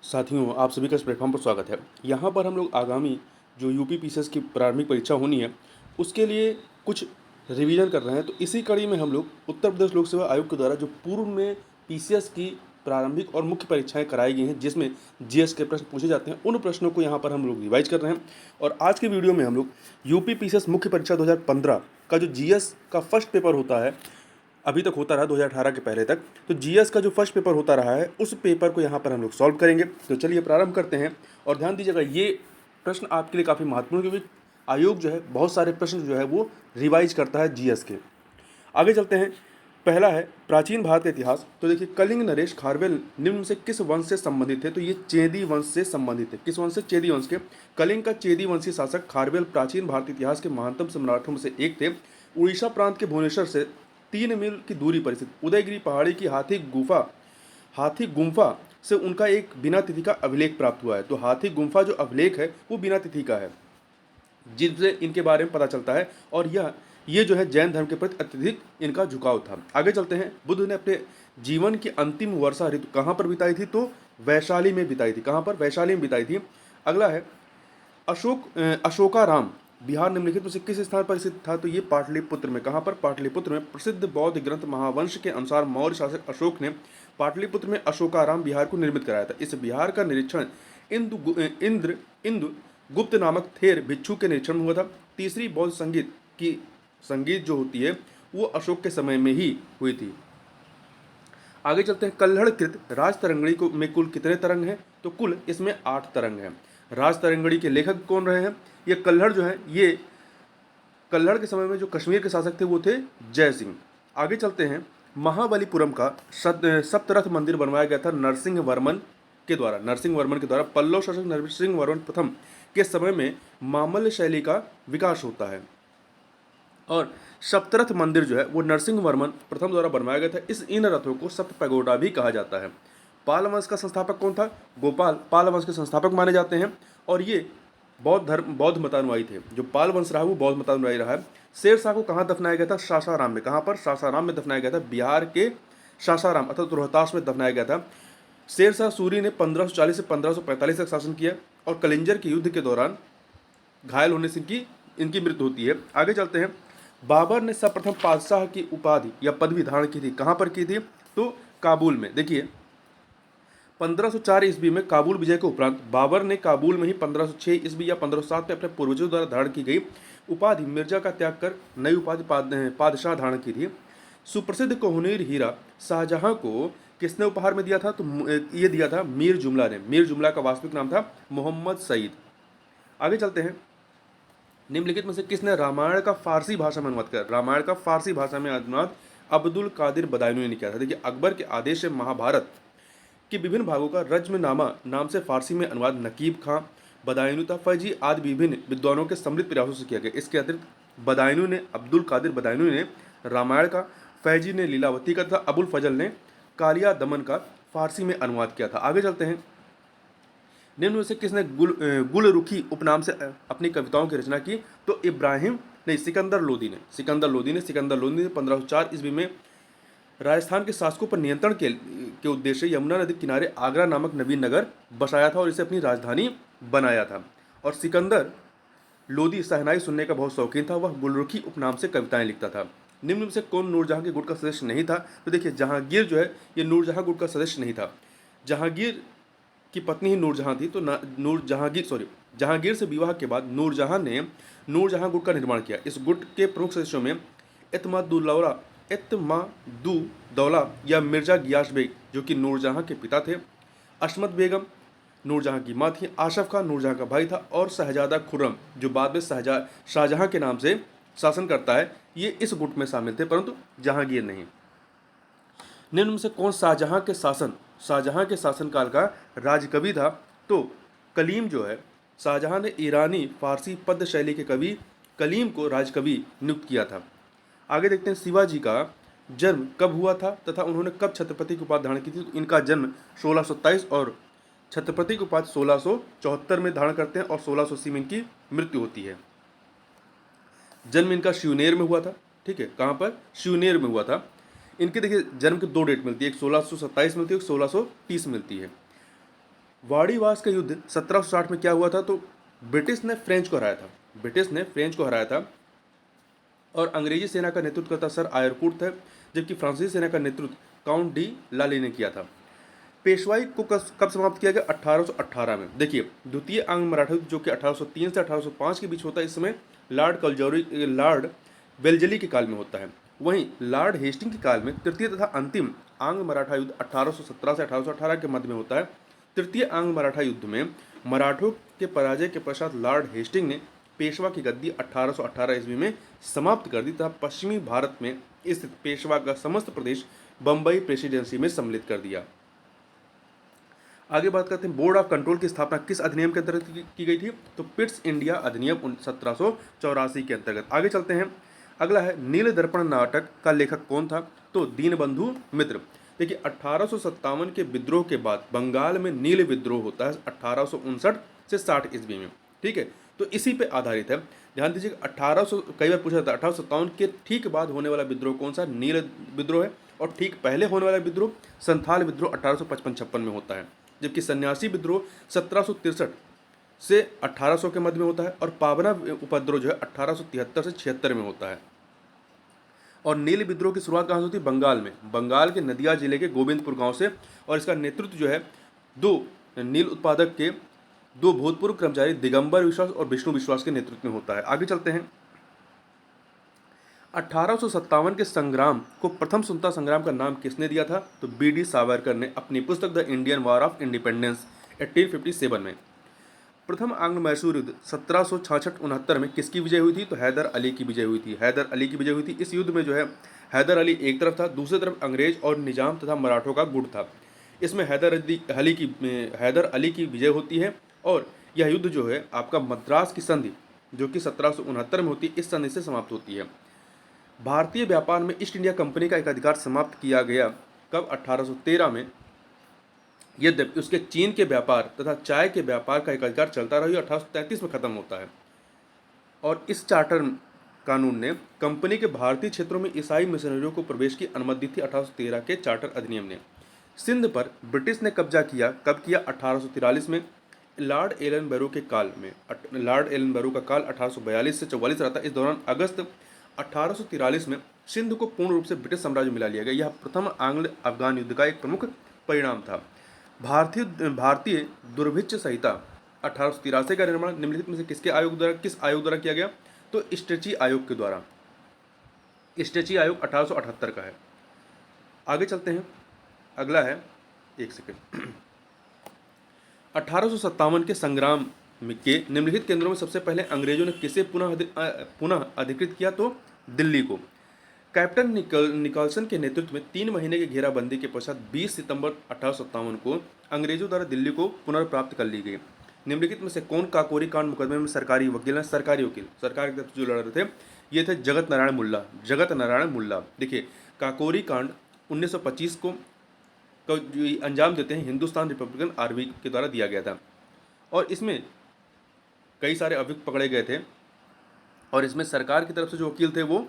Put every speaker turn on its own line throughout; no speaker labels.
साथियों, आप सभी का इस प्लेटफॉर्म पर स्वागत है। यहाँ पर हम लोग आगामी जो यूपी पीसीएस की प्रारंभिक परीक्षा होनी है, उसके लिए कुछ रिवीजन कर रहे हैं। तो इसी कड़ी में हम लोग उत्तर प्रदेश लोक सेवा आयोग के द्वारा जो पूर्व में पीसीएस की प्रारंभिक और मुख्य परीक्षाएं कराई गई हैं, जिसमें जीएस के प्रश्न पूछे जाते हैं, उन प्रश्नों को यहाँ पर हम लोग रिवाइज कर रहे हैं। और आज के वीडियो में हम लोग यूपी पीसीएस मुख्य परीक्षा 2015 का जो जीएस का फर्स्ट पेपर होता है, अभी तक होता रहा 2018 के पहले तक, तो जीएस का जो फर्स्ट पेपर होता रहा है उस पेपर को यहाँ पर हम लोग सॉल्व करेंगे। तो चलिए प्रारंभ करते हैं। और ध्यान दीजिएगा, ये प्रश्न आपके लिए काफ़ी महत्वपूर्ण, क्योंकि आयोग जो है बहुत सारे प्रश्न जो है वो रिवाइज करता है जीएस के। आगे चलते हैं। पहला है प्राचीन भारत का इतिहास। तो देखिए, कलिंग नरेश खारवेल निम्न में से किस वंश से संबंधित थे? तो ये चेदी वंश से संबंधित है। किस वंश से? चेदी वंश के। कलिंग का चेदी वंशी शासक खारवेल प्राचीन भारतीय इतिहास के महानतम सम्राटों में से एक थे। उड़ीसा प्रांत के भुवनेश्वर से 3 मील की दूरी पर स्थित उदयगिरी पहाड़ी की हाथी गुम्फा से उनका एक बिना तिथि का अभिलेख प्राप्त हुआ है। तो हाथी गुम्फा जो अभिलेख है वो बिना तिथि का है, जिनसे इनके बारे में पता चलता है। और ये जो है जैन धर्म के प्रति अत्यधिक इनका झुकाव था। आगे चलते हैं। बुद्ध ने अपने जीवन की अंतिम वर्षा ऋतु कहाँ पर बिताई थी? तो वैशाली में बिताई थी। कहाँ पर? वैशाली में बिताई थी। अगला है अशोकाराम बिहार निम्नलिखित में से किस स्थान पर स्थित था? तो ये पाटलिपुत्र में। कहाँ पर? पाटलिपुत्र में। प्रसिद्ध बौद्ध ग्रंथ महावंश के अनुसार मौर्य शासक अशोक ने पाटलिपुत्र में अशोकाराम बिहार को निर्मित कराया था। इस बिहार का निरीक्षण इंद्र गुप्त नामक थेर भिक्षु के निरीक्षण में हुआ था। तीसरी बौद्ध संगीत जो होती है वो अशोक के समय में ही हुई थी। आगे चलते हैं। कल्हड़कृत राज तरंगड़ी को में कुल कितने तरंग हैं? तो कुल इसमें 8 तरंग हैं। राज तरंगड़ी के लेखक कौन रहे हैं? ये कल्हड़ जो है, ये कल्हड़ के समय में जो कश्मीर के शासक थे वो थे जय सिंह। आगे चलते हैं। महाबलीपुरम का सप्तरथ मंदिर बनवाया गया था नरसिंह वर्मन के द्वारा। पल्लव शासक नरसिंह वर्मन प्रथम के समय में मामल्य शैली का विकास होता है। और सप्तरथ मंदिर जो है वो नरसिंह वर्मन प्रथम द्वारा बनवाया गया था। इन रथों को सप्त पैगोडा भी कहा जाता है। पाल वंश का संस्थापक कौन था? गोपाल पाल वंश के संस्थापक माने जाते हैं। और ये बौद्ध मतानुयायी थे। जो पाल वंश रहा वो बौद्ध मतानुयायी रहा है। शेर शाह को कहाँ दफनाया गया था? सासाराम में। कहाँ पर? सासाराम में दफनाया गया था। बिहार के सासाराम अर्थात रोहतास में दफनाया गया था। शेर शाह सूरी ने 1540 से 1545 तक शासन किया और कलिंजर के युद्ध के दौरान घायल होने से इनकी मृत्यु होती है। आगे चलते हैं। बाबर ने सर्वप्रथम पातशाह की उपाधि या पदवी धारण की थी। कहाँ पर की थी? तो काबुल में। देखिए, 1504 ईस्वी में काबुल विजय के उपरांत बाबर ने काबुल में ही 1506 ईस्वी या 1507 में अपने पूर्वजों द्वारा धारण की गई उपाधि मिर्जा का त्याग कर नई उपाधि पादशाह धारण की थी। सुप्रसिद्ध कोहिनूर हीरा शाहजहां को किसने उपहार में दिया था? तो ये दिया था मीर जुमला ने। मीर जुमला का वास्तविक नाम था मोहम्मद सईद। आगे चलते हैं। निम्नलिखित में से किसने रामायण का फारसी भाषा में अनुवाद किया? रामायण का फारसी भाषा में अनुवाद अब्दुल कादिर बदायूनी ने किया था। देखिए, अकबर के आदेश से महाभारत कि विभिन्न भागों का रज्मनामा नाम से फारसी में अनुवाद नकीब खां, बदायूनी तथा फैजी आदि विभिन्न विद्वानों के सम्मिलित प्रयासों से किया गया। इसके अतिरिक्त अब्दुल कादिर बदायूनी ने रामायण का, फैजी ने लीलावती का तथा अबुल फजल ने कालिया दमन का फारसी में अनुवाद किया था। आगे चलते हैं। निम्न में से किसने गुलरुखी उपनाम से अपनी कविताओं की रचना की? तो सिकंदर लोदी ने 1504 ईस्वी में राजस्थान के शासकों पर नियंत्रण के उद्देश्य यमुना नदी किनारे आगरा नामक नवीन नगर बसाया था और इसे अपनी राजधानी बनाया था। और सिकंदर लोदी शहनाई सुनने का बहुत शौकीन था। वह गुलरुखी उपनाम से कविताएं लिखता था। निम्न में से कौन नूरजहां के गुट का सदस्य नहीं था? तो देखिए, जहांगीर जो है ये नूरजहां गुट का सदस्य नहीं था। जहांगीर की पत्नी ही नूरजहां थी। तो जहांगीर से विवाह के बाद नूरजहां ने नूरजहां गुट का निर्माण किया। इस गुट के प्रमुख सदस्यों में इत्मादुद्दौला या मिर्जा गियास बेग जो कि नूरजहां के पिता थे, अशमत बेगम नूरजहां की माँ थी, आशफ खान नूरजहां का भाई था और शहजादा खुर्रम जो बाद में शाहजहां के नाम से शासन करता है, ये इस गुट में शामिल थे, परंतु जहांगीर नहीं। निम्न में से कौन शाहजहां के शासनकाल का राजकवि था? तो कलीम जो है, शाहजहां ने ईरानी फारसी पद्य शैली के कवि कलीम को राजकवि नियुक्त किया था। आगे देखते हैं। शिवाजी का जन्म कब हुआ था तथा उन्होंने कब छत्रपति की उपाधि धारण की थी? तो इनका जन्म 1627 और छत्रपति की उपाधि 1674 में धारण करते हैं और 1680 में इनकी मृत्यु होती है। जन्म इनका शिवनेर में हुआ था। ठीक है, कहाँ पर? शिवनेर में हुआ था। इनके देखिए जन्म की 2 डेट मिलती है, एक 1627 मिलती है, एक 1630 मिलती है। वाड़ीवास का युद्ध 1760 में क्या हुआ था, तो ब्रिटिश ने फ्रेंच को हराया था। ब्रिटिश ने फ्रेंच को हराया था और अंग्रेजी सेना का नेतृत्व करता सर आयरकूट था, जबकि फ्रांसीसी सेना का नेतृत्व काउंट डी लाली ने किया था। पेशवाई को कब समाप्त किया गया? 1818 में। देखिए, द्वितीय आंग्ल मराठा युद्ध जो कि 1803 से 1805 के बीच होता है, इस समय लॉर्ड वेल्जली के काल में होता है। वहीं लॉर्ड हेस्टिंग के काल में तृतीय तथा अंतिम आंग्ल मराठा युद्ध 1817 से 1818 के मध्य में होता है। तृतीय आंग्ल मराठा युद्ध में मराठों के पराजय के पश्चात लॉर्ड हेस्टिंग ने पेशवा की गद्दी 1818 ईस्वी में समाप्त कर दी तथा पश्चिमी भारत में स्थित पेशवा का समस्त प्रदेश बम्बई प्रेसिडेंसी में सम्मिलित कर दिया। आगे बात करते हैं, बोर्ड ऑफ कंट्रोल की स्थापना किस अधिनियम के अंतर्गत की गई थी? तो पिट्स इंडिया अधिनियम 1784 के अंतर्गत। आगे चलते हैं, अगला है नील दर्पण नाटक का लेखक कौन था? तो दीनबंधु मित्र। देखिए, 1857 के विद्रोह के बाद बंगाल में नील विद्रोह होता है 1859 से 60 ईस्वी में। ठीक है, तो इसी पे आधारित है। ध्यान दीजिए, 1800 कई बार पूछा था 1857 के ठीक बाद होने वाला विद्रोह कौन सा? नील विद्रोह है। और ठीक पहले होने वाला विद्रोह संथाल विद्रोह 1855-56 में होता है, जबकि सन्यासी विद्रोह 1763 से 1800 के मध्य में होता है और पावना उपद्रव जो है 1873 से 76 में होता है। और नील विद्रोह की शुरुआत कहाँ से होती है? बंगाल में, बंगाल के नदिया जिले के गोविंदपुर गांव से। और इसका नेतृत्व जो है दो नील उत्पादक के दो भूतपूर्व कर्मचारी दिगंबर विश्वास और विष्णु विश्वास के नेतृत्व में होता है। आगे चलते हैं, 1857 के संग्राम को प्रथम स्वतंत्रता संग्राम का नाम किसने दिया था? तो बी.डी. सावरकर ने अपनी पुस्तक the Indian war of independence 1857 में। प्रथम आंग्ल मैसूर युद्ध 1766-69 में किसकी विजय हुई थी? तो हैदर अली की विजय हुई थी। हैदर अली की विजय हुई थी। इस युद्ध में जो है हैदर अली एक तरफ था, दूसरी तरफ अंग्रेज और निजाम तथा मराठों का गुट था। इसमें हैदर अली की विजय होती है और यह युद्ध जो है आपका मद्रास की संधि जो कि 1769 में होती है, इस संधि से समाप्त होती है। भारतीय व्यापार में ईस्ट इंडिया कंपनी का एक अधिकार समाप्त किया गया कब? 1813 में। यद्यपि उसके चीन के व्यापार तथा चाय के व्यापार का एक अधिकार चलता रहा, 1833 में खत्म होता है। और इस चार्टर कानून ने कंपनी के भारतीय क्षेत्रों में ईसाई मिशनरियों को प्रवेश की अनुमति दी थी 1813 के चार्टर अधिनियम ने। सिंध पर ब्रिटिश ने कब्जा किया कब किया? 1843 में। लॉर्ड एलन बैरो के काल में। लॉर्ड एलन बैरो का काल 1842 से 44 रहा था। इस दौरान अगस्त 1843 में सिंध को पूर्ण रूप से ब्रिटिश साम्राज्य में मिला लिया गया। यह प्रथम आंग्ल अफगान युद्ध का एक प्रमुख परिणाम था। भारतीय दुर्भिक्ष संहिता 1883 का निर्माण निम्नलिखित में से किस आयोग द्वारा किया गया? तो स्ट्रेची आयोग के द्वारा। स्ट्रेची आयोग 1878 का है। आगे चलते हैं, अगला है, एक सेकंड, 1857 के संग्राम के निम्नलिखित केंद्रों में सबसे पहले अंग्रेजों ने किसे पुनः अधिकृत किया? तो दिल्ली को। कैप्टन निकलसन के नेतृत्व में 3 महीने की घेराबंदी के पश्चात 20 सितंबर 1857 को अंग्रेजों द्वारा दिल्ली को पुनर्प्राप्त कर ली गई। निम्नलिखित में से कौन काकोरी कांड मुकदमे में सरकारी वकील हैं? सरकारी वकील, सरकार की तरफ से जो लड़ रहे थे ये थे जगत नारायण मुल्ला। देखिए, काकोरी कांड 1925 को अंजाम देते हैं हिंदुस्तान रिपब्लिकन आर्मी के द्वारा दिया गया था और इसमें कई सारे अभियुक्त पकड़े गए थे और इसमें सरकार की तरफ से जो वकील थे वो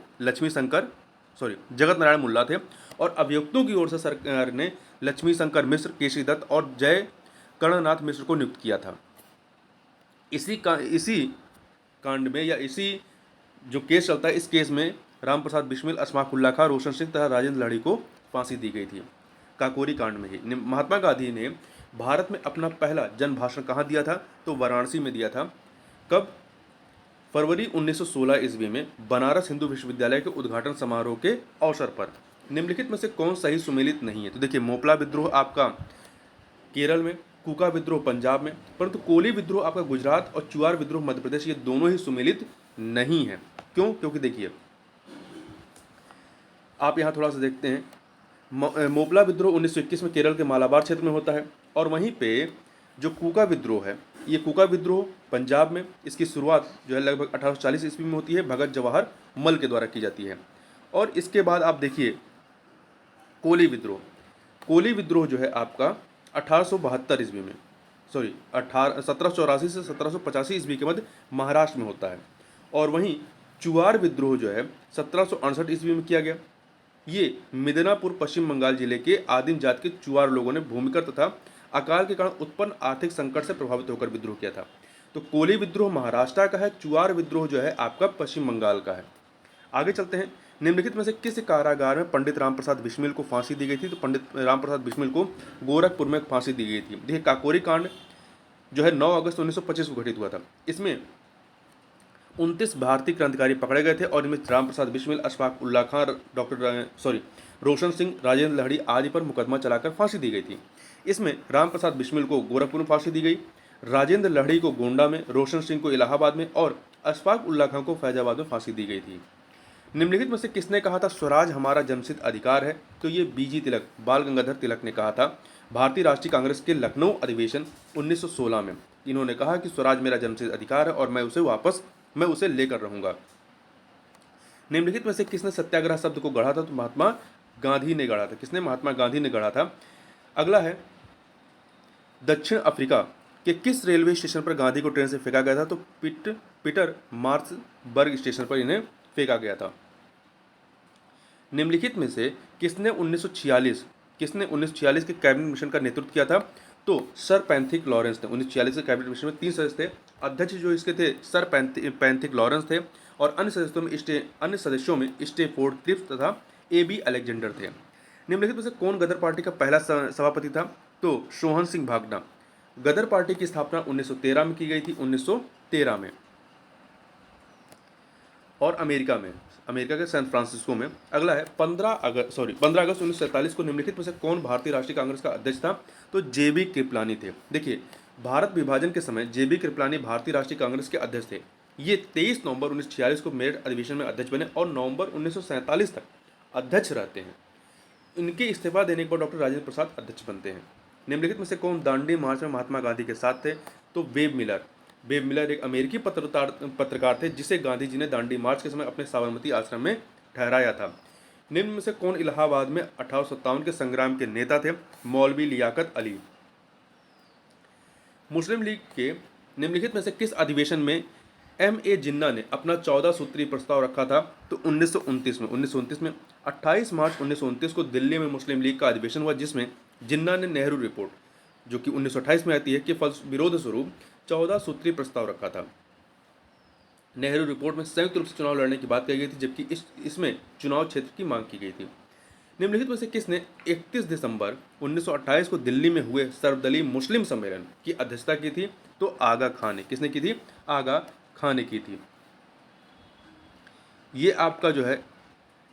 जगत नारायण मुल्ला थे और अभियुक्तों की ओर से सरकार ने लक्ष्मी शंकर मिश्र, केशरी दत्त और जय कर्णनाथ मिश्र को नियुक्त किया था। इसी कांड में या इसी जो केस चलता है, इस केस में रामप्रसाद बिस्मिल, अशफाकुल्ला खां, रोशन सिंह तथा राजेंद्र लहड़ी को फांसी दी गई थी। काकोरी कांड में ही महात्मा गांधी ने भारत में अपना पहला जन भाषण कहाँ दिया था? तो वाराणसी में दिया था। कब? फरवरी 1916 ईस्वी में बनारस हिंदू विश्वविद्यालय के उद्घाटन समारोह के अवसर पर। निम्नलिखित में से कौन सही सुमेलित नहीं है? तो देखिए, मोपला विद्रोह आपका केरल में, कुका विद्रोह पंजाब में, परंतु कोली विद्रोह आपका गुजरात और चुआर विद्रोह मध्य प्रदेश, ये दोनों ही सुमेलित नहीं है। क्यों? क्योंकि देखिए, आप यहाँ थोड़ा सा देखते हैं, मोपला विद्रोह 1921 में केरल के मालाबार क्षेत्र में होता है और वहीं पे जो कुका विद्रोह है, ये कुका विद्रोह पंजाब में, इसकी शुरुआत जो है लगभग 1840 ईस्वी में होती है, भगत जवाहर मल के द्वारा की जाती है। और इसके बाद आप देखिए कोली विद्रोह जो है आपका 1872 ईस्वी में 1784 से 1785 ईस्वी के मध्य महाराष्ट्र में होता है। और वहीं चुआर विद्रोह जो है 1768 ईस्वी में किया गया। ये मिदनापुर पश्चिम बंगाल जिले के आदिम जात के चुआर लोगों ने भूमिकर तथा अकाल के कारण उत्पन्न आर्थिक संकट से प्रभावित होकर विद्रोह किया था। तो कोली विद्रोह महाराष्ट्र का है, चुआर विद्रोह जो है आपका पश्चिम बंगाल का है। आगे चलते हैं। निम्नलिखित में से किस कारागार में पंडित रामप्रसाद बिस्मिल को फांसी दी गई थी? तो पंडित रामप्रसाद बिस्मिल को गोरखपुर में फांसी दी गई थी। देखिए, काकोरी कांड जो है 9 अगस्त 1925 को घटित हुआ था। इसमें 29 भारतीय क्रांतिकारी पकड़े गए थे और इनमें रामप्रसाद बिस्मिल, अशफाक उल्ला खान, रोशन सिंह, राजेंद्र लहड़ी आदि पर मुकदमा चलाकर फांसी दी गई थी। इसमें रामप्रसाद बिस्मिल को गोरखपुर में फांसी दी गई, राजेंद्र लहड़ी को गोंडा में, रोशन सिंह को इलाहाबाद में और अशफाक उल्ला खान को फैजाबाद में फांसी दी गई थी। निम्नलिखित में से किसने कहा था स्वराज हमारा जन्मसिद्ध अधिकार है? तो ये बीजी तिलक, बाल गंगाधर तिलक ने कहा था भारतीय राष्ट्रीय कांग्रेस के लखनऊ अधिवेशन 1916 में। इन्होंने कहा कि स्वराज मेरा जन्मसिद्ध अधिकार है और मैं उसे लेकर रहूंगा। निम्नलिखित में से किसने सत्याग्रह शब्द को गढ़ा था? तो महात्मा गांधी ने गढ़ा था। किसने? महात्मा गांधी ने गढ़ा था। अगला है, दक्षिण अफ्रीका के किस रेलवे स्टेशन पर गांधी को ट्रेन से फेंका गया था? तो पीटर मार्सबर्ग स्टेशन पर इन्हें फेंका गया था। निम्नलिखित में से किसने 1946 के कैबिनेट मिशन का नेतृत्व किया था? तो सर पैंथिक लॉरेंस ने। 1946 के कैबिनेट मिशन में 3 सदस्य थे। अध्यक्ष जो इसके थे सर पैंथिक लॉरेंस थे और अन्य सदस्यों में स्टेफोर्ड क्रिप्स तथा AB अलेक्जेंडर थे। निम्नलिखित में से कौन गदर पार्टी का पहला सभापति था? तो सोहन सिंह भागना। गदर पार्टी की स्थापना 1913 में की गई थी, 1913 में, और अमेरिका के सैन फ्रांसिस्को में। अगला है 15 अगस्त 1947 को निम्नलिखित में से कौन भारतीय राष्ट्रीय कांग्रेस का अध्यक्ष था? तो JB कृपलानी थे। देखिए, भारत विभाजन के समय JB कृपलानी भारतीय राष्ट्रीय कांग्रेस के अध्यक्ष थे। ये 23 नवंबर 1946 को मेरठ अधिवेशन में अध्यक्ष बने और नवंबर 1947 तक अध्यक्ष रहते हैं। इनके इस्तीफा देने के बाद डॉक्टर राजेंद्र प्रसाद अध्यक्ष बनते हैं। निम्नलिखित में से कौन दांडी मार्च में महात्मा गांधी के साथ थे? तो वेब मिलर एक अमेरिकी पत्रकार थे जिसे गांधी जी ने दांडी मार्च के समय अपने साबरमती आश्रम में ठहराया था। निम्न में से कौन इलाहाबाद में 1857 के संग्राम के नेता थे? मौलवी लियाकत अली। मुस्लिम लीग के निम्नलिखित में से किस अधिवेशन में MA जिन्ना ने अपना 14 सूत्रीय प्रस्ताव रखा था? तो 1929 में 28 मार्च 1929 को दिल्ली में मुस्लिम लीग का अधिवेशन हुआ जिसमें जिन्ना ने नेहरू रिपोर्ट, जो कि 1928 में आती है, के फल विरोध स्वरूप 14 सूत्रीय प्रस्ताव रखा था। नेहरू रिपोर्ट में संयुक्त रूप से चुनाव लड़ने की बात कही गई थी जबकि इसमें चुनाव क्षेत्र की मांग की गई थी। निम्नलिखित में से किसने 31 दिसंबर 1928 को दिल्ली में हुए सर्वदलीय मुस्लिम सम्मेलन की अध्यक्षता की थी? तो आगा खान ने। किसने की थी? आगा खान ने की थी। ये आपका जो है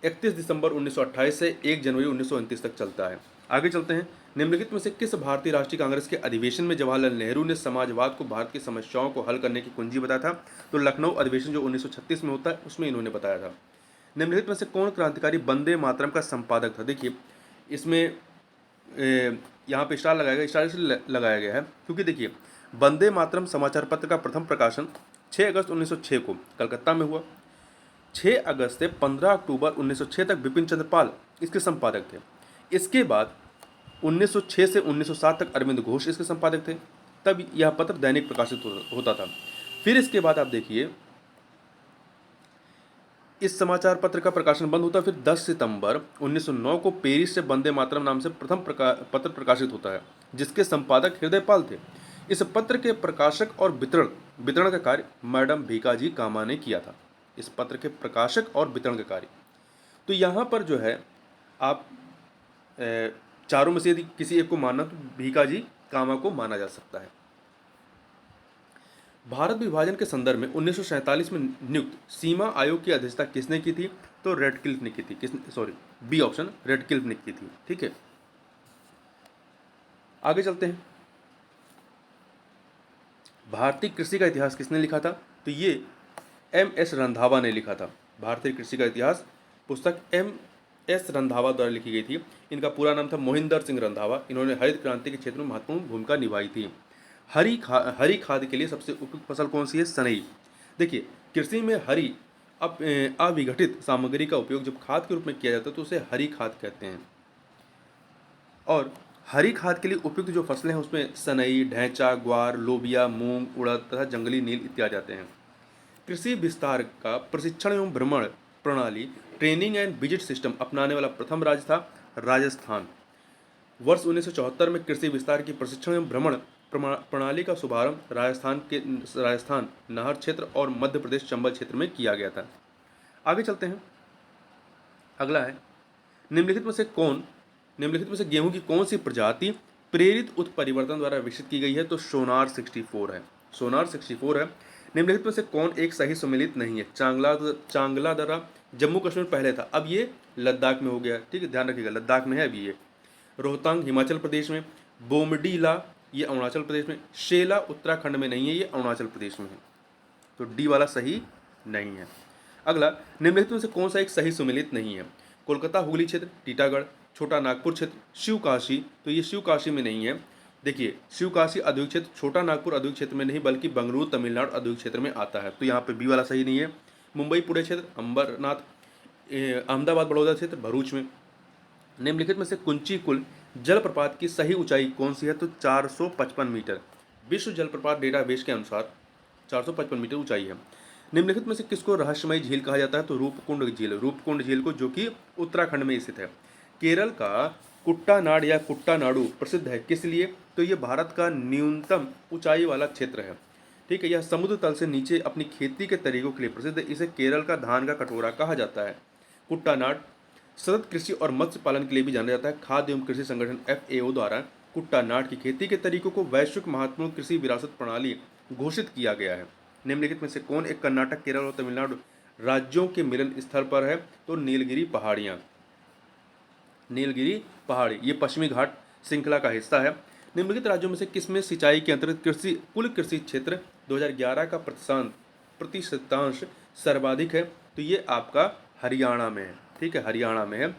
31 दिसंबर 1928 से 1 जनवरी 1929 तक चलता है। आगे चलते हैं। निम्नलिखित में से किस भारतीय राष्ट्रीय कांग्रेस के अधिवेशन में जवाहरलाल नेहरू ने समाजवाद को भारत की समस्याओं को हल करने की कुंजी बताया था? तो लखनऊ अधिवेशन जो 1936 में होता है उसमें इन्होंने बताया था। निम्नलिखित में से कौन क्रांतिकारी वंदे मातरम का संपादक था? देखिए, इसमें यहाँ पे स्टार इसलिए लगाया गया है क्योंकि देखिए, वंदे मातरम समाचार पत्र का प्रथम प्रकाशन 6 अगस्त 1906 को कलकत्ता में हुआ। 6 अगस्त से 15 अक्टूबर 1906 तक बिपिन चंद्र पाल इसके संपादक थे। इसके बाद 1906 से 1907 तक अरविंद घोष इसके संपादक थे। तब यह पत्र दैनिक प्रकाशित होता था। फिर इसके बाद आप देखिए, इस समाचार पत्र का प्रकाशन बंद होता है। फिर 10 सितंबर 1909 को पेरिस से वंदे मातरम नाम से प्रथम पत्र प्रकाशित होता है जिसके संपादक हृदय पाल थे। इस पत्र के प्रकाशक और वितरण का कार्य मैडम भीकाजी कामा ने किया था। इस पत्र के प्रकाशक और वितरण का कार्य। तो यहाँ पर जो है आप चारों में से यदि किसी एक को मानना तो भीकाजी कामा को माना जा सकता है। भारत विभाजन के संदर्भ में 1947 में नियुक्त सीमा आयोग की अध्यक्षता किसने की थी? तो रेडक्लिफ ने की थी। बी ऑप्शन, रेडक्लिफ ने की थी। ठीक है, आगे चलते हैं। भारतीय कृषि का इतिहास किसने लिखा था? तो ये MS रंधावा ने लिखा था। भारतीय कृषि का इतिहास पुस्तक MS रंधावा द्वारा लिखी गई थी। इनका पूरा नाम था मोहिंदर सिंह रंधावा। इन्होंने हरित क्रांति के क्षेत्र में महत्वपूर्ण भूमिका निभाई थी। हरी खाद के लिए सबसे उपयुक्त फसल कौन सी है? सनई। देखिए, कृषि में हरी अविघटित सामग्री का उपयोग जब खाद के रूप में किया जाता है तो उसे हरी खाद कहते हैं। और हरी खाद के लिए उपयुक्त जो फसलें हैं उसमें सनई, ढैंचा, ग्वार, लोबिया, मूंग, उड़द तथा जंगली नील इत्यादि आते हैं। कृषि विस्तार का प्रशिक्षण एवं भ्रमण प्रणाली, ट्रेनिंग एंड विजिट सिस्टम अपनाने वाला प्रथम राज्य था राजस्थान। वर्ष 1974 में कृषि विस्तार की प्रशिक्षण एवं भ्रमण प्रणाली का शुभारंभ राजस्थान नाहर क्षेत्र और मध्य प्रदेश चंबल क्षेत्र में किया गया था। आगे चलते हैं। अगला है, निम्नलिखित में से गेहूं की कौन सी प्रजाति प्रेरित उत्परिवर्तन द्वारा विकसित की गई है? तो सोनार 64 है। सोनार 64 है। निम्नलिखित में से कौन एक सही सम्मिलित नहीं है? चांगला दर्रा जम्मू कश्मीर पहले था, अब ये लद्दाख में हो गया। ठीक है, ध्यान रखिएगा, लद्दाख में है अभी ये। रोहतांग हिमाचल प्रदेश में, बोमडीला ये अरुणाचल प्रदेश में, शेला उत्तराखंड में नहीं है, ये अरुणाचल प्रदेश में है। तो डी वाला सही नहीं है। अगला, निम्नलिखित में से कौन सा एक सही सुमेलित नहीं है? कोलकाता हुगली क्षेत्र, टीटागढ़, छोटा नागपुर क्षेत्र, शिवकाशी, तो ये शिवकाशी में नहीं है। देखिए, शिवकाशी औद्योगिक क्षेत्र छोटा नागपुर औद्योगिक क्षेत्र में नहीं बल्कि बंगलुरु तमिलनाडु औद्योगिक क्षेत्र में आता है, तो यहाँ पे बी वाला सही नहीं है। मुंबई पुणे क्षेत्र, अंबरनाथ, अहमदाबाद बड़ौदा क्षेत्र, भरूच में। निम्नलिखित में से कुंची कुल जलप्रपात की सही ऊंचाई कौन सी है? तो 455 मीटर। विश्व जलप्रपात डेटाबेस के अनुसार 455 मीटर ऊंचाई है। निम्नलिखित में से किसको रहस्यमयी झील कहा जाता है? तो रूपकुंड झील, रूपकुंड झील को, जो कि उत्तराखंड में स्थित है। केरल का कुट्टानाड या कुट्टानाडु प्रसिद्ध है किस लिए? तो ये भारत का न्यूनतम ऊंचाई वाला क्षेत्र है। ठीक है, यह समुद्र तल से नीचे अपनी खेती के तरीकों के लिए प्रसिद्ध है। इसे केरल का धान का कटोरा कहा जाता है। कुट्टानाड सतत कृषि और मत्स्य पालन के लिए भी जाना जाता है। खाद्य एवं कृषि संगठन FAO द्वारा कुट्टानाड की खेती के तरीकों को वैश्विक महत्वपूर्ण कृषि विरासत प्रणाली घोषित किया गया है। निम्नलिखित में से कौन एक कर्नाटक, केरल और तमिलनाडु राज्यों के मिलन स्थल पर है? तो नीलगिरी पहाड़ियाँ। नीलगिरी पहाड़ी ये पश्चिमी घाट श्रृंखला का हिस्सा है। निम्नलिखित राज्यों में से किसमें सिंचाई के अंतर्गत कुल कृषि क्षेत्र 2011 का प्रतिशतांश सर्वाधिक है? तो ये आपका हरियाणा में है। ठीक है, हरियाणा में है।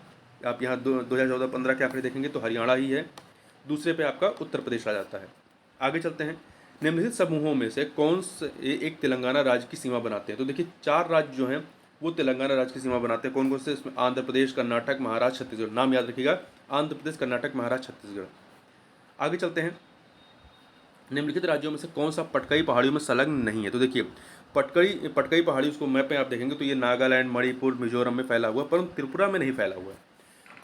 आप यहाँ 2014-15 के आंकड़े देखेंगे तो हरियाणा ही है। दूसरे पे आपका उत्तर प्रदेश आ जाता है। आगे चलते हैं। निम्नलिखित समूहों में से कौन से एक तेलंगाना राज्य की सीमा बनाते हैं? तो देखिए, 4 राज्य जो हैं वो तेलंगाना राज्य की सीमा बनाते हैं। कौन कौन से? इसमें आंध्र प्रदेश, कर्नाटक, महाराष्ट्र, छत्तीसगढ़। नाम याद रखिएगा, आंध्र प्रदेश, कर्नाटक, महाराष्ट्र, छत्तीसगढ़। आगे चलते हैं। निम्नलिखित राज्यों में से कौन सा पटकई पहाड़ियों में संलग्न नहीं है? तो देखिए, पटकई पहाड़ी, उसको मैप में आप देखेंगे तो ये नागालैंड, मणिपुर, मिजोरम में फैला हुआ है, परंतु त्रिपुरा में नहीं फैला हुआ है।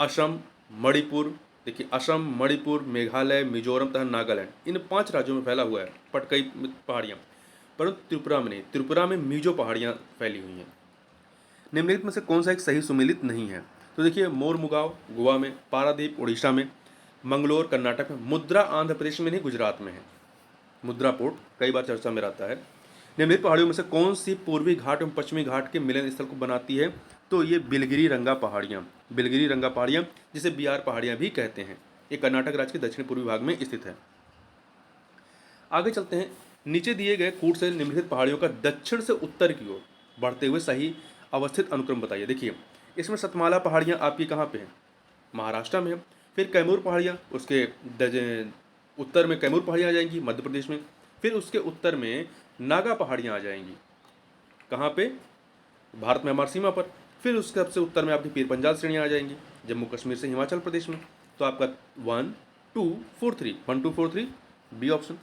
असम, मणिपुर, देखिए असम, मणिपुर, मेघालय, मिजोरम तथा नागालैंड, इन 5 राज्यों में फैला हुआ है पटकई पहाड़ियाँ, परंतु त्रिपुरा में नहीं। त्रिपुरा में मीजो पहाड़ियाँ फैली हुई हैं। निम्नलिखित में से कौन सा एक सही सुमेलित नहीं है? तो देखिए, मोरमुगाव गोवा में, पारादीप उड़ीसा में, मंगलोर कर्नाटक में, मुद्रा आंध्र प्रदेश में नहीं, गुजरात में है। मुद्रा पोर्ट कई बार चर्चा में रहता है। निम्नलिखित पहाड़ियों में से कौन सी पूर्वी घाट एवं पश्चिमी घाट के मिलन स्थल को बनाती है? तो ये बिलगिरी रंगा पहाड़ियाँ, बिलगिरी रंगा पहाड़ियाँ, जिसे बिहार पहाड़ियाँ भी कहते हैं। ये कर्नाटक राज्य के दक्षिण पूर्वी भाग में स्थित है। आगे चलते हैं। नीचे दिए गए कूट से निम्नलिखित पहाड़ियों का दक्षिण से उत्तर की ओर बढ़ते हुए सही अवस्थित अनुक्रम बताइए। देखिए, इसमें सतमाला पहाड़ियाँ आपकी कहाँ पे हैं? महाराष्ट्र में है। फिर कैमूर पहाड़ियाँ, उसके उत्तर में कैमूर पहाड़ियाँ आ जाएंगी, मध्य प्रदेश में। फिर उसके उत्तर में नागा पहाड़ियाँ आ जाएंगी, कहाँ पे? भारत में हमारी सीमा पर। फिर उसके सबसे उत्तर में आपकी पीर पंजाल श्रेणियाँ आ जाएंगी, जम्मू कश्मीर से हिमाचल प्रदेश में। तो आपका 1 2 4 3 बी ऑप्शन।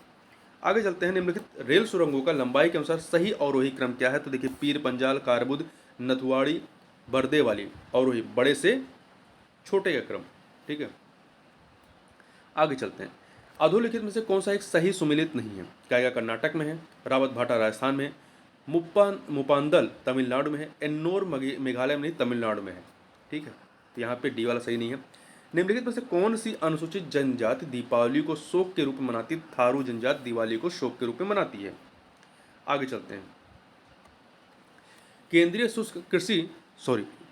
आगे चलते हैं। निम्नलिखित रेल सुरंगों का लंबाई के अनुसार सही अवरोही क्रम क्या है? तो देखिए, पीर पंजाल, कारबुद, नथुआड़ी, बरदे वाली अवरोही, बड़े से छोटे का क्रम। ठीक है, आगे चलते हैं। अधोलिखित में से कौन सा एक सही सुमेलित नहीं है? क्या कर्नाटक में है, रावत भाटा राजस्थान में है, मुपांदल तमिलनाडु में है, एन्नोर मेघालय में नहीं, तमिलनाडु में है। ठीक है, तो यहाँ पे डी वाला सही नहीं है। निम्नलिखित में से कौन सी अनुसूचित जनजाति दीपावली को शोक के रूप में मनाती है? थारू जनजाति दिवाली को शोक के रूप में मनाती है। आगे चलते हैं।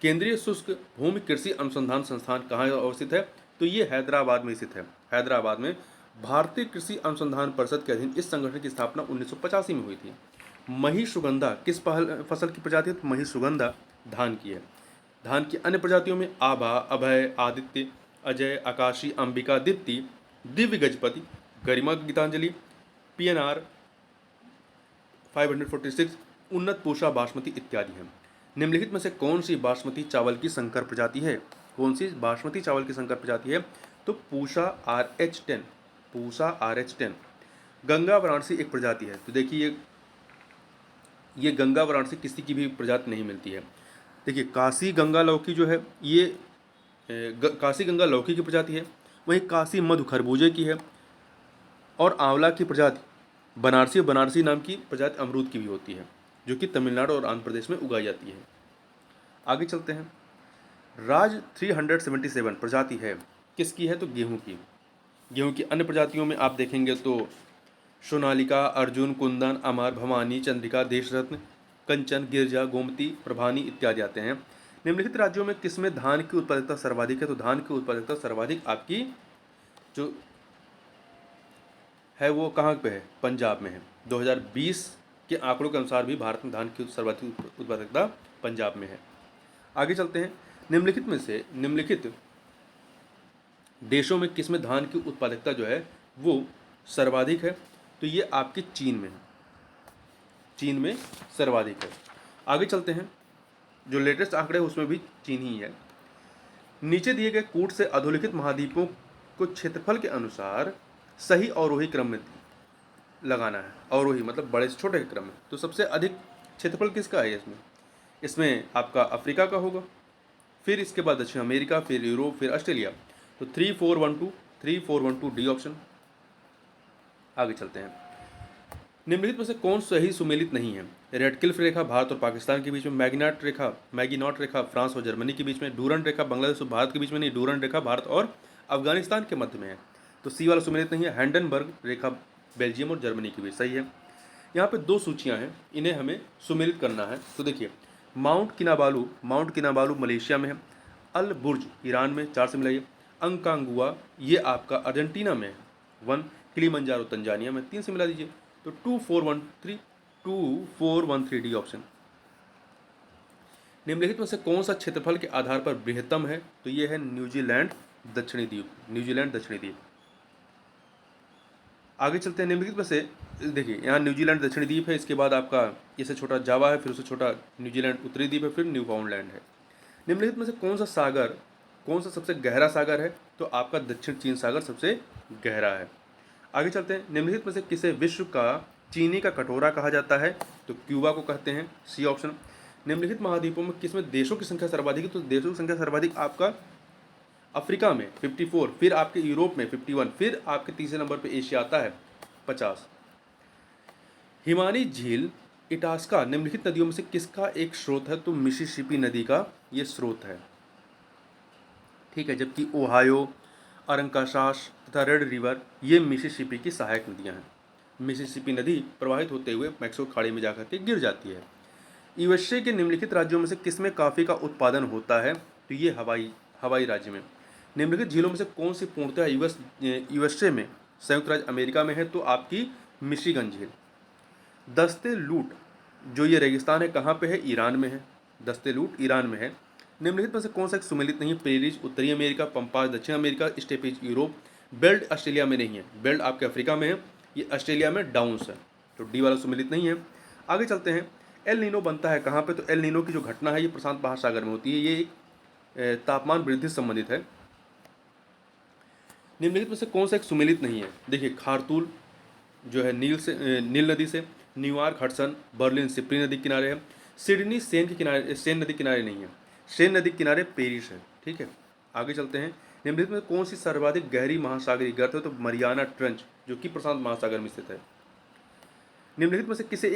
केंद्रीय शुष्क भूमि कृषि अनुसंधान संस्थान कहाँ अवस्थित है? तो ये हैदराबाद में स्थित है। हैदराबाद में भारतीय कृषि अनुसंधान परिषद के अधीन इस संगठन की स्थापना 1985 में हुई थी। महिसुगंधा किस फसल की प्रजाति है? तो महिसुगंधा धान की है। धान की अन्य प्रजातियों में आभा, अभय, आदित्य, अजय, आकाशी, अंबिका, दीप्ति, दिव्य गजपति, गरिमा गीतांजलि, PNR 546, उन्नत पूषा, बासमती इत्यादि हैं। निम्नलिखित में से कौन सी बासमती चावल की संकर प्रजाति है? कौन सी बासमती चावल की संकर प्रजाति है? तो पूषा RH10, पूषा RH10। गंगा वाराणसी एक प्रजाति है। तो देखिए, ये गंगा वाराणसी किसी की भी प्रजाति नहीं मिलती है। देखिए, काशी गंगा लौकी जो है ये काशी गंगा लौकी की प्रजाति है। वहीं काशी मधु खरबूजे की है, और आंवला की प्रजाति बनारसी नाम की प्रजाति अमरूद की भी होती है, जो कि तमिलनाडु और आंध्र प्रदेश में उगाई जाती है। आगे चलते हैं। राज 377 प्रजाति है, किसकी है? तो गेहूं की। गेहूं की अन्य प्रजातियों में आप देखेंगे तो सोनालिका, अर्जुन, कुंदन, अमर, भवानी, चंद्रिका, देशरत्न, कंचन, गिरजा, गोमती, प्रभानी इत्यादि आते हैं। निम्नलिखित राज्यों में किसमें धान की उत्पादकता सर्वाधिक है? तो धान की उत्पादकता सर्वाधिक आपकी जो है वो कहाँ पे है? पंजाब में है। 2020 के आंकड़ों के अनुसार भी भारत में धान की सर्वाधिक उत्पादकता पंजाब में है। आगे चलते हैं। निम्नलिखित देशों में किसमें धान की उत्पादकता जो है वो सर्वाधिक है? तो ये आपकी चीन में है, चीन में सर्वाधिक है। आगे चलते हैं। जो लेटेस्ट आंकड़े हैं उसमें भी चीन ही है। नीचे दिए गए कूट से अधोलिखित महाद्वीपों को क्षेत्रफल के अनुसार सही अवरोही क्रम में लगाना है। अवरोही मतलब बड़े से छोटे के क्रम में। तो सबसे अधिक क्षेत्रफल किसका है इसमें? इसमें आपका अफ्रीका का होगा, फिर इसके बाद दक्षिण अमेरिका, फिर यूरोप, फिर ऑस्ट्रेलिया। तो 3412 डी ऑप्शन। आगे चलते हैं। निम्नलिखित में से कौन सही सुमेलित नहीं है? रेडक्लिफ रेखा भारत और पाकिस्तान के बीच में, मैगीनॉट रेखा फ्रांस और जर्मनी के बीच में, डूरंड रेखा बांग्लादेश और भारत के बीच में नहीं, डूरंड रेखा भारत और अफगानिस्तान के मध्य में है। तो सी वाला सुमेलित नहीं है। हैंडनबर्ग रेखा बेल्जियम और जर्मनी के बीच, सही है। यहाँ पे दो सूचियाँ हैं, इन्हें हमें सुमेलित करना है। तो देखिए, माउंट किनाबालू मलेशिया में है, अल बुर्ज ईरान में, 4 से मिलाइए। अंकांगुआ ये आपका अर्जेंटीना में है, 1। किलिमंजारो तंजानिया में, 3 से मिला दीजिए। तो 2413 डी ऑप्शन। निम्नलिखित में से कौन सा क्षेत्रफल के आधार पर बृहत्तम है? तो ये है न्यूजीलैंड दक्षिणी द्वीप। आगे चलते हैं। निम्नलिखित में से देखिए, यहाँ न्यूजीलैंड दक्षिणी द्वीप है, इसके बाद आपका इससे छोटा जावा है, फिर उससे छोटा न्यूजीलैंड उत्तरी द्वीप है, फिर न्यूफाउंडलैंड है। निम्नलिखित में से कौन सा सबसे गहरा सागर है? तो आपका दक्षिण चीन सागर सबसे गहरा है। आगे चलते हैं। निम्नलिखित में से किसे विश्व का चीनी का कटोरा कहा जाता है? तो क्यूबा को कहते हैं, सी ऑप्शन। निम्नलिखित महाद्वीपों में किसमें देशों की संख्या सर्वाधिक है? तो देशों की संख्या सर्वाधिक आपका अफ्रीका में 54, फिर आपके यूरोप में 51, फिर आपके तीसरे नंबर पे एशिया आता है 50। हिमानी झील इटास्का निम्नलिखित नदियों में से किसका एक स्रोत है? तो मिसिसिपी नदी का ये स्रोत है, ठीक है। जबकि ओहायो, अरकानसास तथा रेड रिवर ये मिसिसिपी की सहायक नदियां हैं। मिसिसिपी नदी प्रवाहित होते हुए मैक्सिको खाड़ी में जाकर के गिर जाती है। यूएसए के निम्नलिखित राज्यों में से किसमें कॉफ़ी का उत्पादन होता है? तो ये हवाई राज्य में। निम्नलिखित झीलों में से कौन सी पूर्णतः यूएसए में, संयुक्त राज्य अमेरिका में है? तो आपकी मिशिगन झील। दस्ते लूट जो ये रेगिस्तान है कहाँ पे है? ईरान में है। दस्ते लूट ईरान में है। निम्नलिखित में से कौन सा एक सुमेलित नहीं है? प्रेरीज उत्तरी अमेरिका, पंपास दक्षिण America, steppes Europe, belt Australia में नहीं है। बेल्ट आपके अफ्रीका में है, ये ऑस्ट्रेलिया में डाउन्स है। तो डी वाला सुमेलित नहीं है। आगे चलते हैं। एल नीनो बनता है कहाँ पे? तो एल नीनो की जो घटना है ये प्रशांत महासागर में होती है, ये एक तापमान वृद्धि से संबंधित है। निम्नलिखित में से कौन सा एक सुमेलित नहीं है? देखिए, खारतूल जो है नील नदी से, न्यूयॉर्क हडसन, बर्लिन सिप्री नदी किनारे है, सिडनी सेन नदी किनारे नहीं है, सेन नदी किनारे पेरिस है, ठीक है। आगे चलते हैं। निम्नलिखित में कौन सी सर्वाधिक गहरी महासागरीय गर्त है? तो मरियाना ट्रेंच जो कि प्रशांत महासागर में स्थित है। निम्नलिखित में से किसे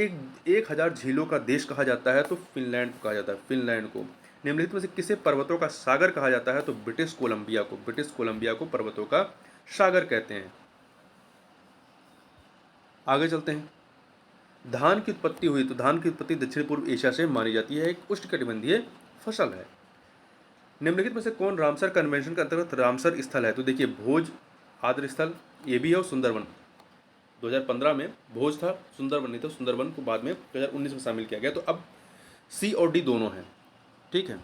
1000 झीलों का देश कहा जाता है? तो फिनलैंड को कहा जाता है, फिनलैंड को। निम्नलिखित में से किसे पर्वतों का सागर कहा जाता है? तो ब्रिटिश कोलंबिया को पर्वतों का सागर कहते हैं। आगे चलते हैं। धान की उत्पत्ति हुई, तो धान की उत्पत्ति दक्षिण पूर्व एशिया से मानी जाती है, एक उष्णकटिबंधीय फसल है। निम्नलिखित में से कौन रामसर कन्वेंशन के अंतर्गत रामसर स्थल है? तो देखिए, भोज आद्र स्थल ये भी है, और सुंदरवन 2015 में भोज था, सुंदरवन नहीं था। सुंदरवन को बाद में 2019 में शामिल किया गया। तो अब सी और डी दोनों हैं, ठीक है।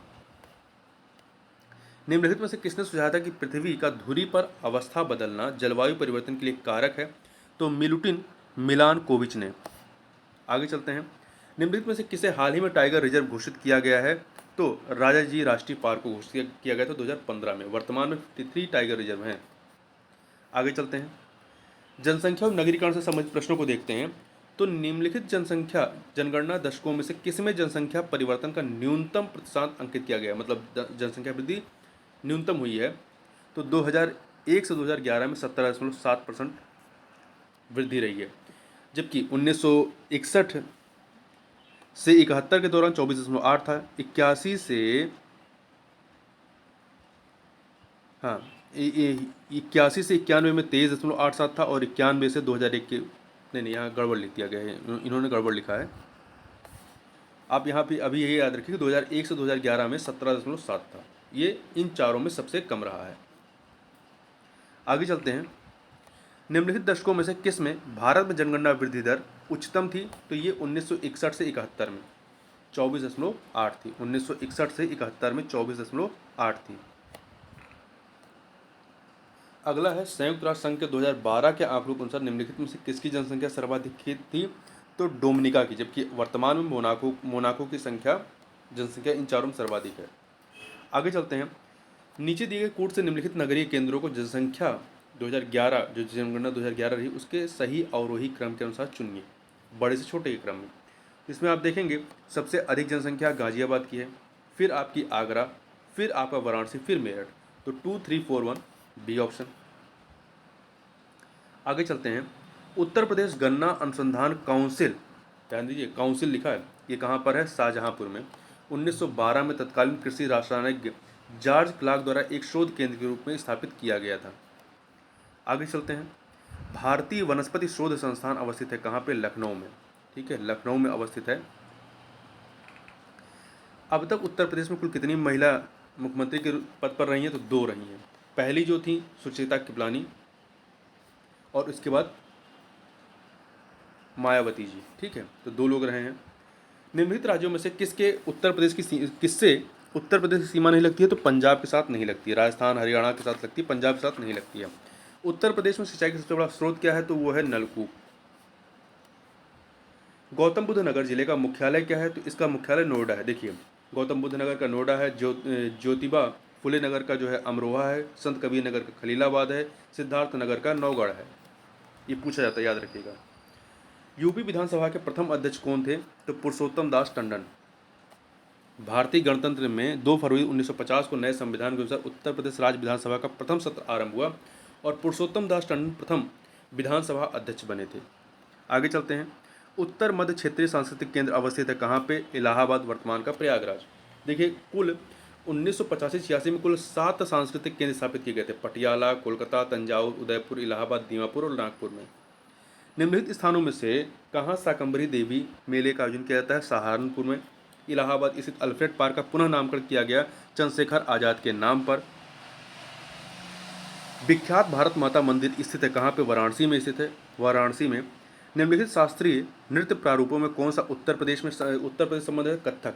निम्नलिखित में से किसने सुझाया था कि पृथ्वी का धुरी पर अवस्था बदलना जलवायु परिवर्तन के लिए कारक है? तो मिलुटिन मिलानकोविच ने। आगे चलते हैं। निम्नलिखित में से किसे हाल ही में टाइगर रिजर्व घोषित किया गया है? तो राजाजी राष्ट्रीय पार्क को घोषित किया गया था 2015 में। वर्तमान में 53 टाइगर रिजर्व हैं। आगे चलते हैं। जनसंख्या और नगरीकरण से संबंधित प्रश्नों को देखते हैं। तो निम्नलिखित जनगणना दशकों में से किसमें जनसंख्या परिवर्तन का न्यूनतम प्रतिशत अंकित किया गया, मतलब जनसंख्या वृद्धि न्यूनतम हुई है? तो 2001 से 2011 में 17.7% वृद्धि रही है, जबकि 1961 से 71 के दौरान 24.8 था। 81 से हाँ 81 से 91 में 23.87 था, और 91 से 2001 के नहीं, यहाँ गड़बड़ लिख दिया गया है, इन्होंने गड़बड़ लिखा है। आप यहाँ पे अभी यही याद रखिए कि 2001 से 2011 में 17.7 था। ये इन चारों में सबसे कम रहा है। आगे चलते हैं। निम्नलिखित दशकों में से किस में भारत में जनगणना वृद्धि दर उच्चतम थी? तो ये 1961 से 71 में 24.8 थी। 1961 से 71 में 24.8 थी। अगला है संयुक्त राष्ट्र संघ के 2012 के आंकड़ों के अनुसार निम्नलिखित में से किसकी जनसंख्या सर्वाधिक थी? तो डोमिनिका की, जबकि वर्तमान में मोनाको की जनसंख्या इन चारों में सर्वाधिक है। आगे चलते हैं। नीचे दिए गए कूट से निम्नलिखित नगरीय केंद्रों को जनसंख्या 2011 जो जनगणना 2011 रही उसके सही अवरोही क्रम के अनुसार चुनिए, बड़े से छोटे के क्रम में। इसमें आप देखेंगे सबसे अधिक जनसंख्या गाजियाबाद की है, फिर आपकी आगरा, फिर आपका वाराणसी, फिर मेरठ। तो 2, 3, 4, 1 बी ऑप्शन। आगे चलते हैं। उत्तर प्रदेश गन्ना अनुसंधान काउंसिल, ध्यान दीजिए काउंसिल लिखा है, ये कहाँ पर है? शाहजहांपुर में। 1912 में तत्कालीन कृषि रासायनिज्ञ जॉर्ज क्लार्क द्वारा एक शोध केंद्र के रूप में स्थापित किया गया था। आगे चलते हैं। भारतीय वनस्पति शोध संस्थान अवस्थित है कहाँ पे? लखनऊ में। ठीक है, लखनऊ में अवस्थित है। अब तक उत्तर प्रदेश में कुल कितनी महिला मुख्यमंत्री के पद पर रही हैं? तो 2 रही हैं। पहली जो थी सुचेता कृपलानी, और उसके बाद मायावती जी। ठीक है, तो 2 लोग रहे हैं। निम्नलिखित राज्यों में से किससे उत्तर प्रदेश की सीमा नहीं लगती है? तो पंजाब के साथ नहीं लगती है। राजस्थान हरियाणा के साथ लगती है, पंजाब के साथ नहीं लगती है। उत्तर प्रदेश में सिंचाई का सबसे बड़ा स्रोत क्या है? तो वो है नलकूप। गौतम बुद्ध नगर जिले का मुख्यालय क्या है? तो इसका मुख्यालय नोएडा है। देखिए गौतम बुद्ध नगर का नोएडा है, ज्योतिबा फुले नगर का जो है अमरोहा है, संत कबीर नगर का खलीलाबाद है, सिद्धार्थ नगर का नौगढ़ है। ये पूछा जाता है, याद रखिएगा। यूपी विधानसभा के प्रथम अध्यक्ष कौन थे? तो पुरुषोत्तम दास टंडन। भारतीय गणतंत्र में 2 फरवरी 1950 को नए संविधान के अनुसार उत्तर प्रदेश राज्य विधानसभा का प्रथम सत्र आरंभ हुआ, और पुरुषोत्तम दास टंडन प्रथम विधानसभा अध्यक्ष बने थे। आगे चलते हैं। उत्तर मध्य क्षेत्रीय सांस्कृतिक केंद्र अवस्थित है कहाँ पे? इलाहाबाद, वर्तमान का प्रयागराज। देखिए कुल 1985-86 में कुल 7 सांस्कृतिक केंद्र स्थापित किए गए थे। पटियाला, कोलकाता, तंजावुर, उदयपुर, इलाहाबाद, दीमापुर और नागपुर में। निम्नलिखित स्थानों में से कहाँ शाकंभरी देवी मेले का आयोजन किया जाता है? सहारनपुर में। इलाहाबाद स्थित अल्फ्रेड पार्क का पुनः नामकरण किया गया चंद्रशेखर आजाद के नाम पर। विख्यात भारत माता मंदिर स्थित है कहाँ पे? वाराणसी में स्थित है। वाराणसी में। निम्नलिखित शास्त्रीय नृत्य प्रारूपों में कौन सा उत्तर प्रदेश संबंध है? कथक।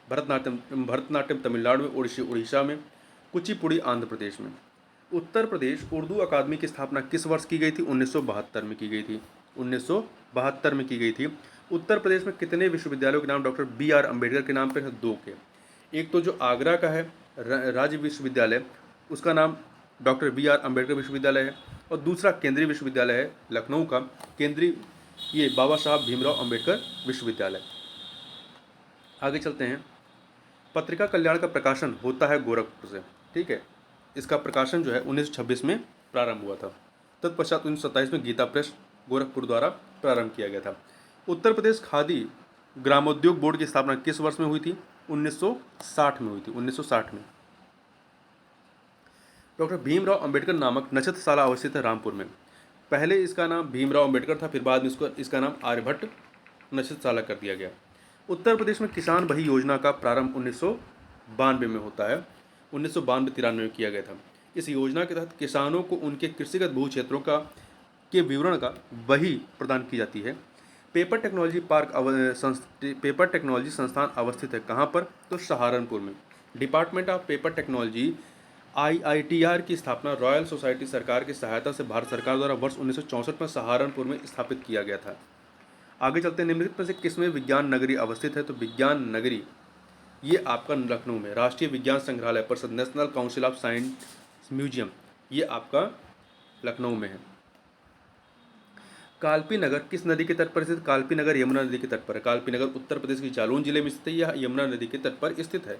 भरतनाट्यम तमिलनाडु में, ओडिसी उड़ीसा में, कुचिपुड़ी आंध्र प्रदेश में। उत्तर प्रदेश उर्दू अकादमी की स्थापना किस वर्ष की गई थी? 1972 में की गई थी। 1972 में की गई थी। उत्तर प्रदेश में कितने विश्वविद्यालयों के नाम डॉक्टर B.R. अम्बेडकर के नाम पर है? 2 के। एक तो जो आगरा का है राज्य विश्वविद्यालय, उसका नाम डॉक्टर B.R. अम्बेडकर विश्वविद्यालय है, और दूसरा केंद्रीय विश्वविद्यालय है लखनऊ का केंद्रीय, ये बाबा साहब भीमराव अम्बेडकर विश्वविद्यालय। आगे चलते हैं। पत्रिका कल्याण का प्रकाशन होता है गोरखपुर से। ठीक है, इसका प्रकाशन जो है 1926 में प्रारंभ हुआ था। तत्पश्चात 1927 में गीता प्रेस गोरखपुर द्वारा प्रारंभ किया गया था। उत्तर प्रदेश खादी ग्रामोद्योग बोर्ड की स्थापना किस वर्ष में हुई थी? 1960 में हुई थी। 1960 में। डॉक्टर भीमराव अंबेडकर नामक नक्षत्रशाला अवस्थित है रामपुर में। पहले इसका नाम भीमराव अंबेडकर था, फिर बाद में इसका नाम आर्यभट्ट नक्षत्रशाला कर दिया गया। उत्तर प्रदेश में किसान बही योजना का प्रारंभ 1992 में होता है। 1992-93 में किया गया था। इस योजना के तहत किसानों को उनके कृषिगत भू क्षेत्रों के विवरण का बही प्रदान की जाती है। पेपर टेक्नोलॉजी संस्थान अवस्थित है कहाँ पर? तो सहारनपुर में। Department of paper technology IITR की स्थापना रॉयल सोसाइटी सरकार की सहायता से भारत सरकार द्वारा वर्ष 1964 में सहारनपुर में स्थापित किया गया था। आगे चलते हैं। निम्नलिखित में से किसमें विज्ञान नगरी अवस्थित है? तो विज्ञान नगरी ये आपका लखनऊ में। राष्ट्रीय विज्ञान संग्रहालय परिषद, national council of science museum, ये आपका लखनऊ में है। कालपी नगर किस नदी के तट पर स्थित? कालपी नगर यमुना नदी के तट पर है। कालपी नगर उत्तर प्रदेश के जालौन जिले में स्थित है। यह यमुना नदी के तट पर स्थित है।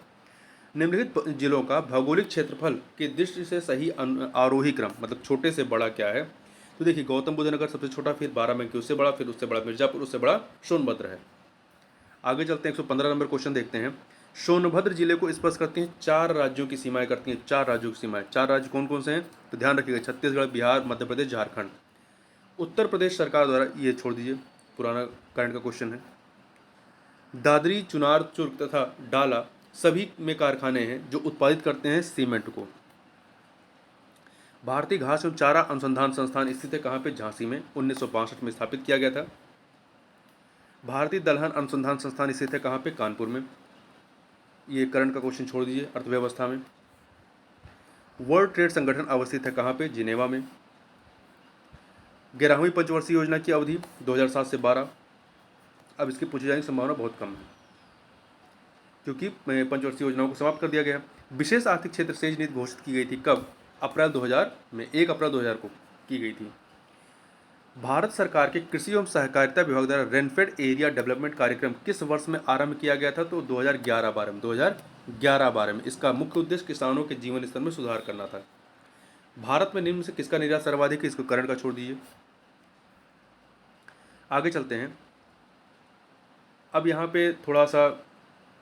निम्नलिखित जिलों का भौगोलिक क्षेत्रफल की दृष्टि से सही आरोही क्रम, मतलब छोटे से बड़ा क्या है? तो देखिए, गौतम बुद्ध नगर सबसे छोटा, फिर बाराबंकी उससे बड़ा, फिर उससे बड़ा मिर्जापुर, उससे बड़ा सोनभद्र है। आगे चलते हैं, 115 नंबर क्वेश्चन देखते हैं। सोनभद्र जिले को स्पर्श करती हैं 4 राज्यों की सीमाएं करती हैं, 4 राज्यों की सीमाएं। 4 राज्य कौन कौन से हैं? तो ध्यान रखिएगा, छत्तीसगढ़, बिहार, मध्य प्रदेश, झारखंड। उत्तर प्रदेश सरकार द्वारा, ये छोड़ दीजिए, पुराना करंट का क्वेश्चन है। दादरी, चुनार, चुर्क तथा डाला सभी में कारखाने हैं जो उत्पादित करते हैं सीमेंट को। भारतीय घास एवं चारा अनुसंधान संस्थान स्थित है कहाँ पे? झांसी में, 1962 में स्थापित किया गया था। भारतीय दलहन अनुसंधान संस्थान स्थित है कहाँ पे? कानपुर में। ये करंट का क्वेश्चन छोड़ दीजिए, अर्थव्यवस्था में। वर्ल्ड ट्रेड संगठन अवस्थित है कहाँ पे? जिनेवा में। 11वीं पंचवर्षीय योजना की अवधि 2007 से 12। अब इसकी पूछे जाने की संभावना बहुत कम है, क्योंकि पंचवर्षीय योजनाओं को समाप्त कर दिया गया। विशेष आर्थिक क्षेत्र सेज नीति घोषित की गई थी कब? अप्रैल 2000 में, 1 अप्रैल 2000 को की गई थी। भारत सरकार के कृषि एवं सहकारिता विभाग द्वारा रेनफेड एरिया डेवलपमेंट कार्यक्रम किस वर्ष में आरंभ किया गया था? तो 2011-12 में, 2011-12 में। इसका मुख्य उद्देश्य किसानों के जीवन स्तर में सुधार करना था। भारत में निम्न से किसका निर्यात सर्वाधिक है? इसको करंट का छोड़ दीजिए। आगे चलते हैं। अब यहाँ पे थोड़ा सा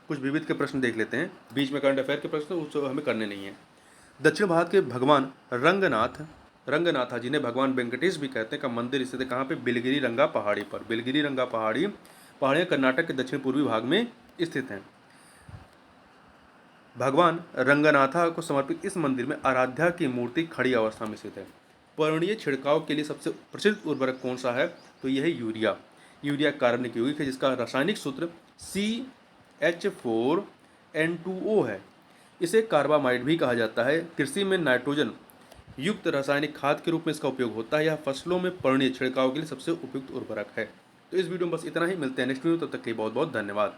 कुछ विविध के प्रश्न देख लेते हैं, बीच में करंट अफेयर के प्रश्न उसको हमें करने नहीं है। दक्षिण भारत के भगवान रंगनाथा जिन्हें भगवान वेंकटेश भी कहते हैं, का मंदिर स्थित है कहाँ पे? बिलगिरी रंगा पहाड़ी पर। बिलगिरी रंगा पहाड़ियाँ कर्नाटक के दक्षिण पूर्वी भाग में स्थित हैं। भगवान रंगनाथा को समर्पित इस मंदिर में आराध्या की मूर्ति खड़ी अवस्था में स्थित है। पर्णीय छिड़काव के लिए सबसे प्रसिद्ध उर्वरक कौन सा है? तो यह है यूरिया। यूरिया कार्बनिक यौगिक है जिसका रासायनिक सूत्र CH4N2O है। इसे कार्बामाइड भी कहा जाता है। कृषि में नाइट्रोजन युक्त रासायनिक खाद के रूप में इसका उपयोग होता है। यह फसलों में पर्णीय छिड़काव के लिए सबसे उपयुक्त उर्वरक है। तो इस वीडियो में बस इतना ही, मिलते हैं नेक्स्ट वीडियो, तब तक के लिए बहुत बहुत धन्यवाद।